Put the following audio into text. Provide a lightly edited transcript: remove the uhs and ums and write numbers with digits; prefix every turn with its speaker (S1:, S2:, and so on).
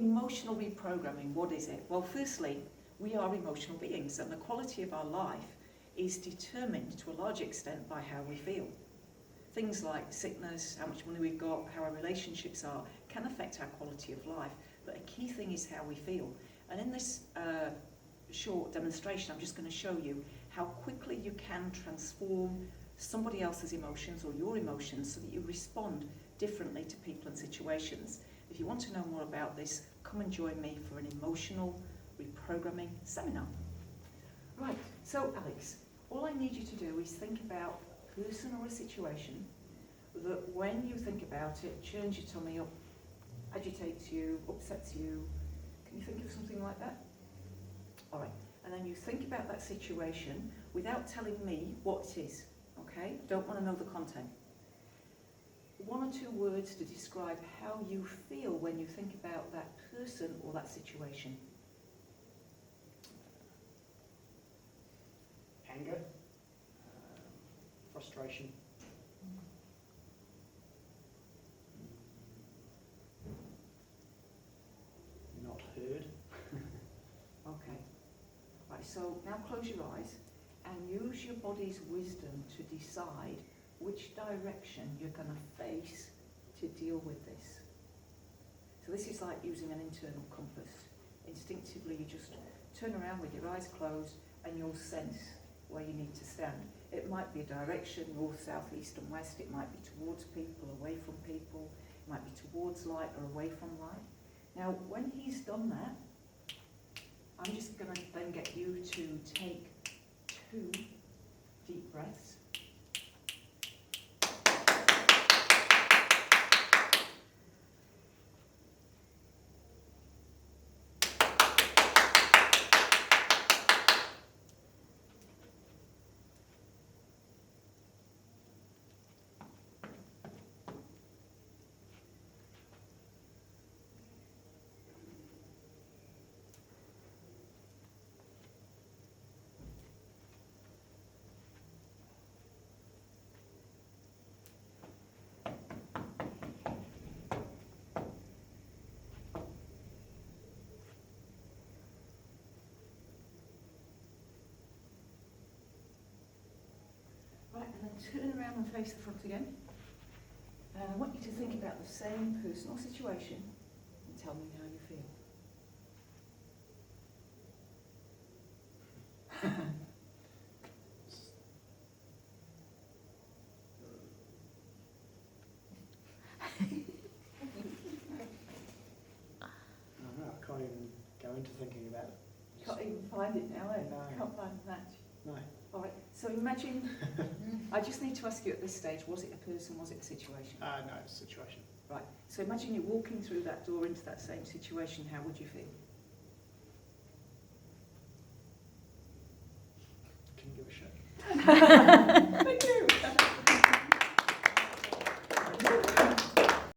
S1: emotional reprogramming, what is it? Well, firstly, we are emotional beings, and the quality of our life is determined to a large extent by how we feel. Things like sickness, how much money we've got, how our relationships are, can affect our quality of life. But a key thing is how we feel. And in this short demonstration, I'm just going to show you how quickly you can transform somebody else's emotions or your emotions so that you respond differently to people and situations. If you want to know more about this, come and join me for an emotional reprogramming seminar. Right, so Alex, all I need you to do is think about a person or a situation that when you think about it, churns your tummy up, agitates you, upsets you. Can you think of something like that? All right, and then you think about that situation without telling me what it is, okay? Don't want to know the content. 1 or 2 words to describe how you feel when you think about that person or that situation.
S2: Anger, frustration, not heard.
S1: Okay. Right, so now close your eyes and use your body's wisdom to decide which direction you're going to face to deal with this. So this is like using an internal compass. Instinctively you just turn around with your eyes closed and you'll sense where you need to stand. It might be a direction, north, south, east and west. It might be towards people, away from people. It might be towards light or away from light. Now, when he's done that, I'm just going to then get you to take 2 deep breaths. Right, and then turn around and face the front again. And I want you to think about the same personal situation and tell me how you feel.
S2: I can't even go into thinking about it.
S1: Can't even find it now, eh?
S2: No.
S1: Can't find the match.
S2: No.
S1: All right, so imagine, I just need to ask you at this stage, was it a person, was it a situation?
S2: No, it's a situation.
S1: Right, so imagine you're walking through that door into that same situation, how would you feel?
S2: Couldn't give a shit.